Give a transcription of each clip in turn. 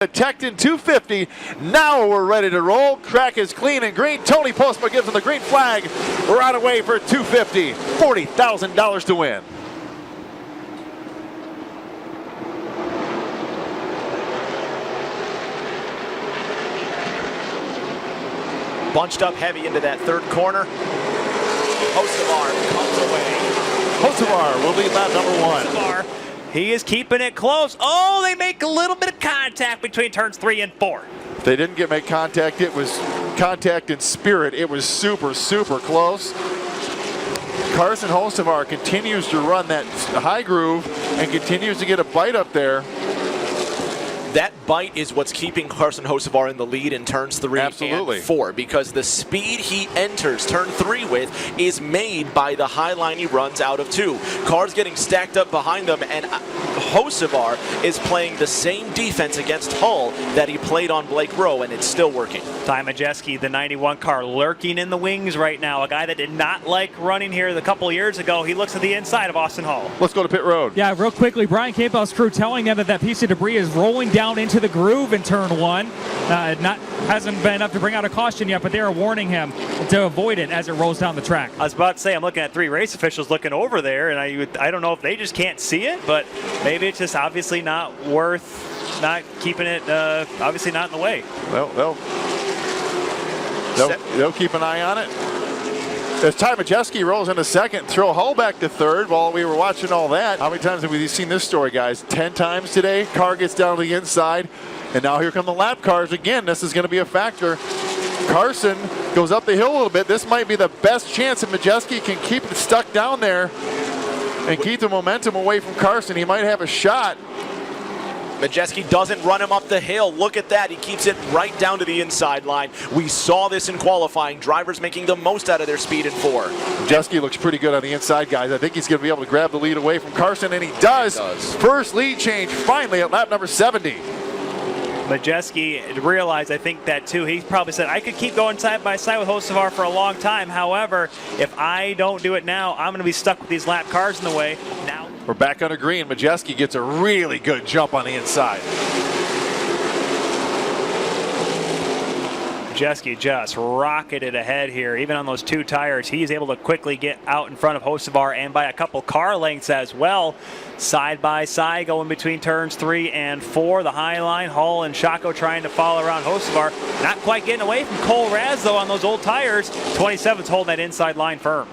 The Tekton 250. Now we're ready to roll. Track is clean and green. Tony Postma gives him the green flag. Right away for 250. $40,000 to win. Bunched up heavy into that third corner. Hocevar comes away. Hocevar will lead lap number one. Hocevar, he is keeping it close. Oh, they make a little bit of contact between turns 3 and 4. They didn't make contact. It was contact in spirit. It was super, super close. Carson Hocevar continues to run that high groove and continues to get a bite up there. That bite is what's keeping Carson Hocevar in the lead in turns 3 and 4, because the speed he enters turn 3 with is made by the high line he runs out of 2. Cars getting stacked up behind them, and Hocevar is playing the same defense against Hull that he played on Blake Rowe, and it's still working. Ty Majeski, the 91 car, lurking in the wings right now. A guy that did not like running here a couple of years ago. He looks at the inside of Austin Hull. Let's go to pit road. Yeah, real quickly, Brian Campbell's crew telling them that that piece of debris is rolling down into the groove in turn 1. Hasn't been enough to bring out a caution yet, but they are warning him to avoid it as it rolls down the track. I was about to say, I'm looking at 3 race officials looking over there, and I don't know if they just can't see it, but maybe it's just obviously not worth not keeping it, obviously not in the way. They'll keep an eye on it. As Ty Majeski rolls into second, throw Hull back to third while we were watching all that. How many times have we seen this story, guys? 10 times today. Car gets down to the inside, and now here come the lap cars again. This is going to be a factor. Carson goes up the hill a little bit. This might be the best chance that Majeski can keep it stuck down there and keep the momentum away from Carson. He might have a shot. Majeski doesn't run him up the hill. Look at that. He keeps it right down to the inside line. We saw this in qualifying. Drivers making the most out of their speed in 4. Majeski looks pretty good on the inside, guys. I think he's going to be able to grab the lead away from Carson, and he does. First lead change finally at lap number 70. Majeski realized, I think, that too. He probably said, I could keep going side by side with Hocevar for a long time. However, if I don't do it now, I'm going to be stuck with these lap cars in the way. Now we're back under green. Majeski gets a really good jump on the inside. Majeski just rocketed ahead here. Even on those 2 tires, he's able to quickly get out in front of Hocevar and by a couple car lengths as well. Side by side going between turns 3 and 4. The high line, Hull and Shako trying to follow around Hocevar. Not quite getting away from Cole Raz though on those old tires. 27's holding that inside line firm.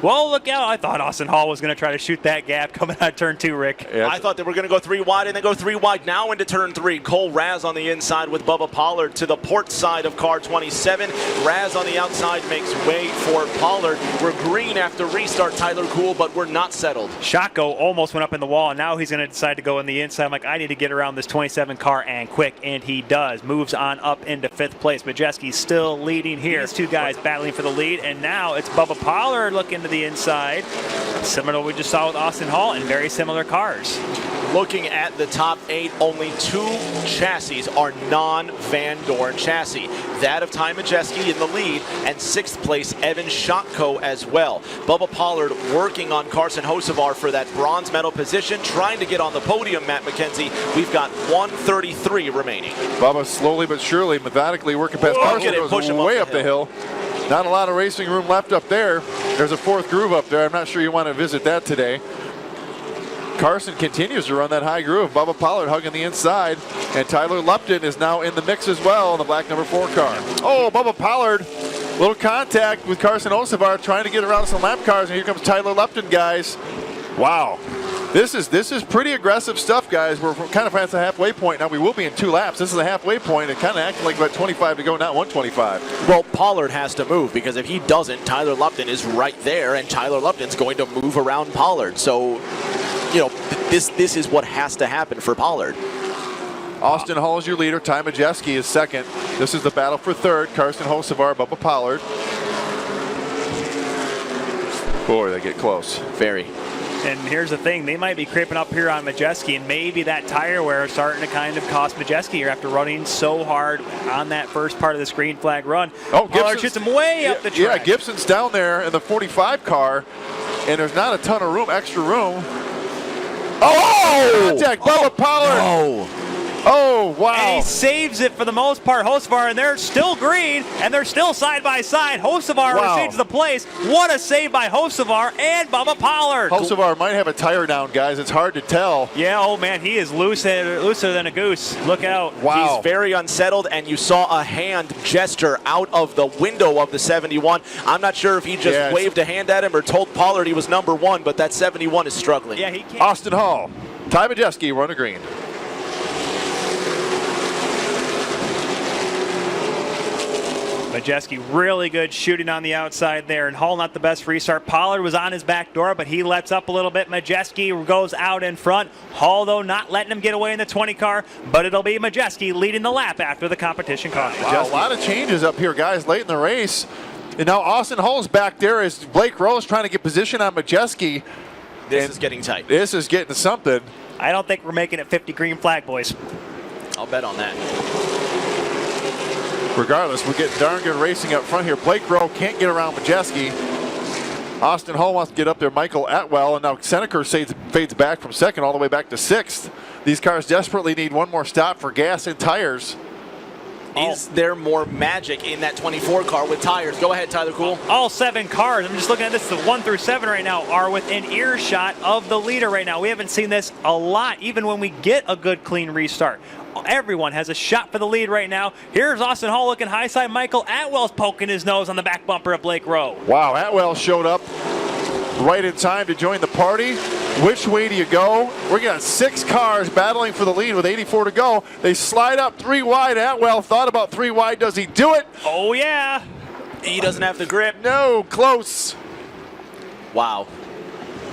Well, look out. I thought Austin Hull was going to try to shoot that gap coming out of turn 2, Rick. I thought they were going to go 3 wide and then go 3 wide now into turn 3. Cole Raz on the inside with Bubba Pollard to the port side of car 27. Raz on the outside makes way for Pollard. We're green after restart, Tyler Cool, but we're not settled. Shako almost went up in the wall, and now he's going to decide to go on the inside. I'm like, I need to get around this 27 car and quick, and he does. Moves on up into 5th place. Majeski's still leading here. These 2 guys battling for the lead, and now it's Bubba Pollard looking to the inside. Similar to what we just saw with Austin Hull, and very similar cars. Looking at the top 8, only 2 chassis are non-Van Dorn chassis. That of Ty Majeski in the lead, and 6th place Evan Shotko as well. Bubba Pollard working on Carson Hocevar for that bronze medal position, trying to get on the podium, Matt McKenzie. We've got 1:33 remaining. Bubba slowly but surely, methodically working past Carson. Goes way up the hill. Not a lot of racing room left up there. There's a 4th groove up there. I'm not sure you want to visit that today. Carson continues to run that high groove. Bubba Pollard hugging the inside. And Tyler Lupton is now in the mix as well in the black number 4 car. Oh, Bubba Pollard. Little contact with Carson Hocevar trying to get around some lap cars. And here comes Tyler Lupton, guys. Wow. This is pretty aggressive stuff, guys. We're kind of at the halfway point now. We will be in 2 laps. This is a halfway point. It kind of acting like about 25 to go, not 125. Well, Pollard has to move, because if he doesn't, Tyler Lupton is right there, and Tyler Lupton's going to move around Pollard. So, you know, this is what has to happen for Pollard. Austin Hull is your leader. Ty Majeski is second. This is the battle for 3rd. Carson Hocevar, Bubba Pollard. Boy, they get close. Very. And here's the thing, they might be creeping up here on Majeski, and maybe that tire wear is starting to kind of cost Majeski here after running so hard on that first part of this green flag run. Oh, Gibson shoots him way up the track. Yeah, Gibson's down there in the 45 car, and there's not a ton of room, extra room. Oh! Contact, Bubba Pollard. No. Oh, wow. And he saves it for the most part, Hocevar, and they're still green, and they're still side by side. Hocevar receives the place. What a save by Hocevar and Bubba Pollard. Hocevar might have a tire down, guys. It's hard to tell. Yeah, oh man, he is looser than a goose. Look out. Wow. He's very unsettled, and you saw a hand gesture out of the window of the 71. I'm not sure if he just waved a hand at him or told Pollard he was number one, but that 71 is struggling. Yeah, he can't. Austin Hall, Ty Majeski, run a green. Majeski really good shooting on the outside there, and Hall not the best restart. Pollard was on his back door, but he lets up a little bit. Majeski goes out in front. Hall, though, not letting him get away in the 20 car, but it'll be Majeski leading the lap after the competition caution. Wow, a lot of changes up here, guys, late in the race. And now Austin Hall's back there as Blake Rose trying to get position on Majeski. This is getting tight. This is getting something. I don't think we're making it 50 green flag, boys. I'll bet on that. Regardless, we're getting darn good racing up front here. Blake Rowe can't get around Majeski. Austin Hall wants to get up there. Michael Atwell, and now Seneca fades back from second all the way back to sixth. These cars desperately need one more stop for gas and tires. Is there more magic in that 24 car with tires? Go ahead, Tyler Cool. All 7 cars, I'm just looking at this, the 1 through 7 right now are within earshot of the leader right now. We haven't seen this a lot, even when we get a good clean restart. Everyone has a shot for the lead right now. Here's Austin Hall looking high side. Michael Atwell's poking his nose on the back bumper of Blake Rowe. Wow, Atwell showed up right in time to join the party. Which way do you go? We're got 6 cars battling for the lead with 84 to go. They slide up 3 wide. Atwell thought about 3 wide. Does he do it? Oh, yeah. He doesn't have the grip. No, close. Wow.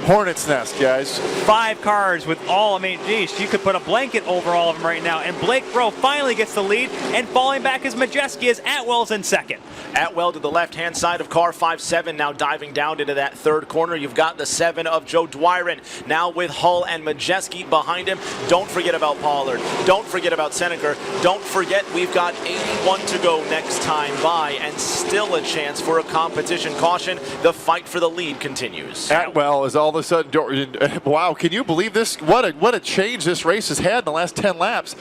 Hornet's nest, guys. 5 cars with all, I mean, geez, you could put a blanket over all of them right now. And Blake Rowe finally gets the lead, and falling back is Majeski as Atwell's in second. Atwell to the left-hand side of car 5-7, now diving down into that third corner. You've got the 7 of Joe Dwyron, now with Hull and Majeski behind him. Don't forget about Pollard. Don't forget about Seneca. Don't forget we've got 81 to go next time by, and still a chance for a competition caution. The fight for the lead continues. Atwell is all of a sudden, wow, can you believe this? What a change this race has had in the last 10 laps.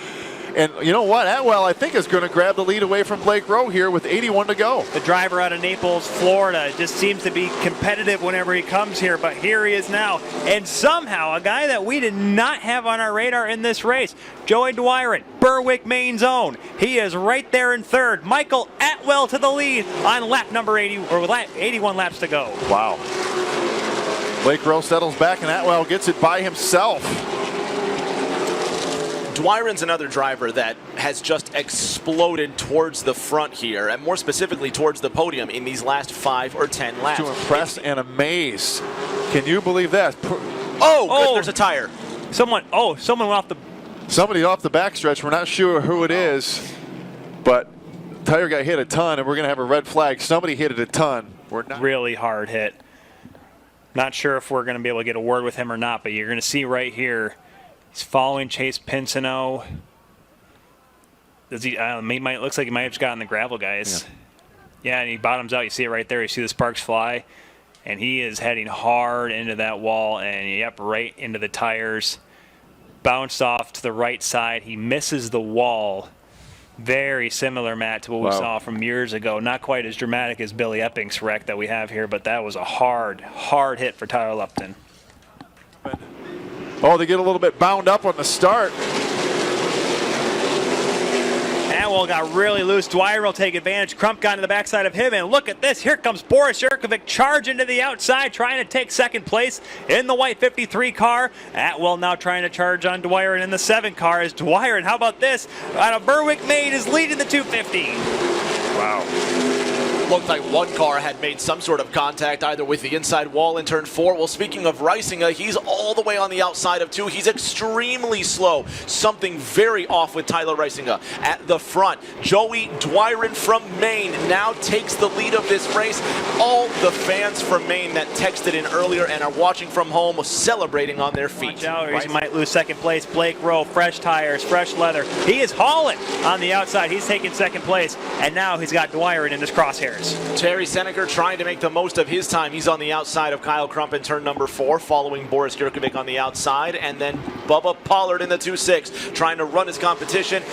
And you know what? Atwell, I think, is going to grab the lead away from Blake Rowe here with 81 to go. The driver out of Naples, Florida, just seems to be competitive whenever he comes here, but here he is now. And somehow, a guy that we did not have on our radar in this race, Joey Dwyron, Berwick, Maine's own. He is right there in third. Michael Atwell to the lead on lap number 80, or 81 laps to go. Wow. Blake Rowe settles back, and Atwell gets it by himself. Dwyron's another driver that has just exploded towards the front here, and more specifically towards the podium in these last 5 or 10 laps. To impress and amaze. Can you believe that? Oh, good, there's a tire. Someone went off the... Somebody off the backstretch. We're not sure who it is, but the tire guy hit a ton, and we're going to have a red flag. Somebody hit it a ton. We're not really hard hit. Not sure if we're going to be able to get a word with him or not, but you're going to see right here, he's following Chase Pinsino. Does he? Looks like he might have just gotten the gravel, guys. Yeah, and he bottoms out. You see it right there. You see the sparks fly, and he is heading hard into that wall, and yep, right into the tires. Bounced off to the right side. He misses the wall. Very similar, Matt, to what we saw from years ago. Not quite as dramatic as Billy Epping's wreck that we have here, but that was a hard hit for Tyler Lupton. Oh, they get a little bit bound up on the start. Atwell got really loose. Dwyer will take advantage. Crump got to the backside of him, and look at this. Here comes Boris Yurkovic charging to the outside, trying to take second place in the white 53 car. Atwell now trying to charge on Dwyer, and in the 7 car is Dwyer. And how about this? Out of Berwick, Maine is leading the 250. Wow. Looked like one car had made some sort of contact either with the inside wall in turn 4. Well, speaking of Reisinger, he's all the way on the outside of 2. He's extremely slow. Something very off with Tyler Reisinger. At the front, Joey Dwyron from Maine now takes the lead of this race. All the fans from Maine that texted in earlier and are watching from home celebrating on their feet. Watch out, or he might lose second place. Blake Rowe, fresh tires, fresh leather. He is hauling on the outside. He's taking second place, and now he's got Dwyron in his crosshairs. tires. Terry Seneker trying to make the most of his time. He's on the outside of Kyle Crump in turn number 4, following Boris Jurkovic on the outside, and then Bubba Pollard in the 2-6, trying to run his competition.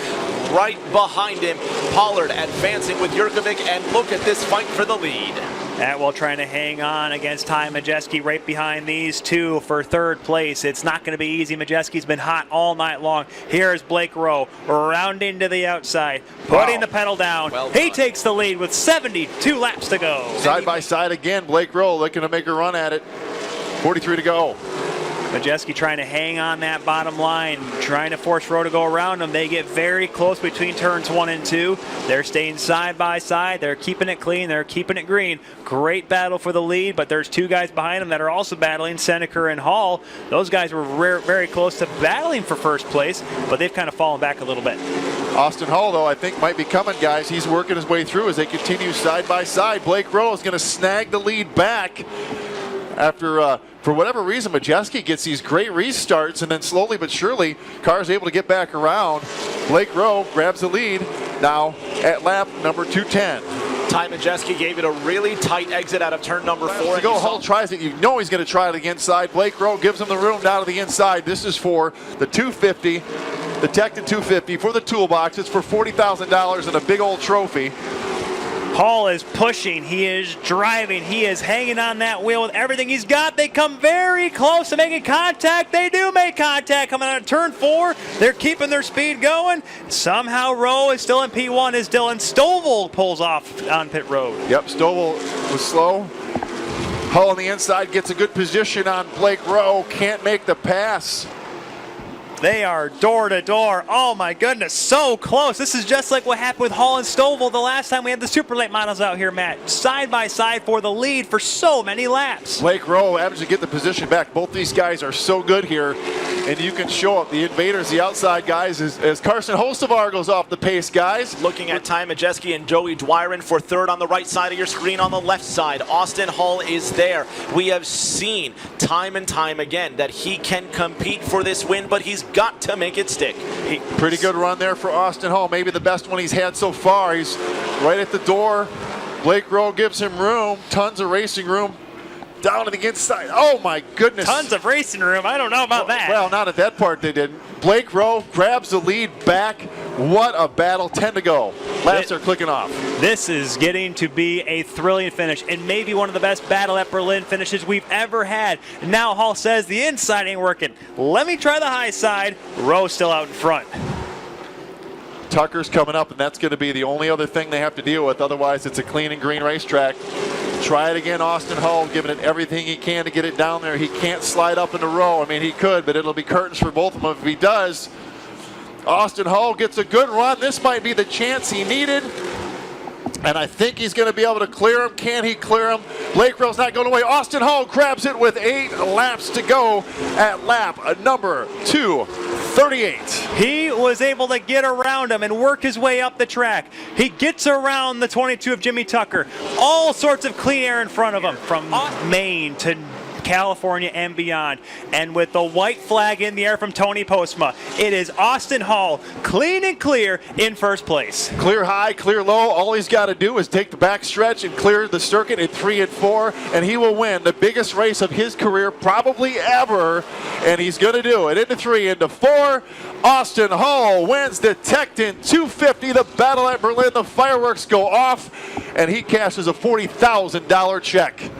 Right behind him, Pollard advancing with Jurkovic, and look at this fight for the lead. Atwell trying to hang on against Ty Majeski right behind these two for third place. It's not going to be easy. Majeski's been hot all night long. Here's Blake Rowe rounding to the outside, putting the pedal down. Well he takes the lead with 72 laps to go. Side by side again, Blake Rowe looking to make a run at it. 43 to go. Majeski trying to hang on that bottom line, trying to force Rowe to go around them. They get very close between turns 1 and 2. They're staying side by side. They're keeping it clean. They're keeping it green. Great battle for the lead, but there's two guys behind them that are also battling, Seneker and Hall. Those guys were very close to battling for first place, but they've kind of fallen back a little bit. Austin Hall, though, I think might be coming, guys. He's working his way through as they continue side by side. Blake Rowe is going to snag the lead back after, for whatever reason, Majeski gets these great restarts, and then slowly but surely, Carr's able to get back around. Blake Rowe grabs the lead now at lap number 210. Ty Majeski gave it a really tight exit out of turn number 4. Go, Hall tries it. You know he's going to try it again inside. Blake Rowe gives him the room down to the inside. This is for the 250, the Tekton 250 for the toolbox. It's for $40,000 and a big old trophy. Hall is pushing, he is driving, he is hanging on that wheel with everything he's got. They come very close to making contact. They do make contact coming out of turn 4. They're keeping their speed going. Somehow Rowe is still in P1 as Dylan Stovall pulls off on pit road. Yep, Stovall was slow. Hull on the inside gets a good position on Blake Rowe. Can't make the pass. They are door to door. Oh my goodness, so close. This is just like what happened with Hall and Stovall the last time we had the super late models out here, Matt. Side by side for the lead for so many laps. Blake Rowe happens to get the position back. Both these guys are so good here, and you can show up the invaders, the outside guys, as Carson Hocevar goes off the pace, guys. Looking at Ty Majeski and Joey Dwyron for third on the right side of your screen. On the left side, Austin Hull is there. We have seen time and time again that he can compete for this win, but he's got to make it stick. Pretty good run there for Austin Hull. Maybe the best one he's had so far. He's right at the door. Blake Rowe gives him room. Tons of racing room. Down to the inside. Oh my goodness. Tons of racing room. I don't know about that. Well, not at that part they didn't. Blake Rowe grabs the lead back. What a battle. 10 to go. Laps are clicking off. This is getting to be a thrilling finish and maybe one of the best Battle at Berlin finishes we've ever had. Now Hall says the inside ain't working. Let me try the high side. Rowe still out in front. Tucker's coming up, and that's going to be the only other thing they have to deal with. Otherwise, it's a clean and green racetrack. Try it again, Austin Hull, giving it everything he can to get it down there. He can't slide up in the row. I mean, he could, but it'll be curtains for both of them if he does. Austin Hull gets a good run. This might be the chance he needed. And I think he's going to be able to clear him. Can he clear him? Blake Rowe's not going away. Austin Hull grabs it with 8 laps to go at lap number 238. He was able to get around him and work his way up the track. He gets around the 22 of Jimmy Tucker. All sorts of clean air in front of him from Maine to California and beyond. And with the white flag in the air from Tony Postma, it is Austin Hull, clean and clear, in first place. Clear high, clear low. All he's got to do is take the back stretch and clear the circuit in 3 and 4, and he will win the biggest race of his career, probably ever. And he's going to do it. Into 3, into 4. Austin Hull wins the Tekton 250, the Battle at Berlin. The fireworks go off, and he cashes a $40,000 check.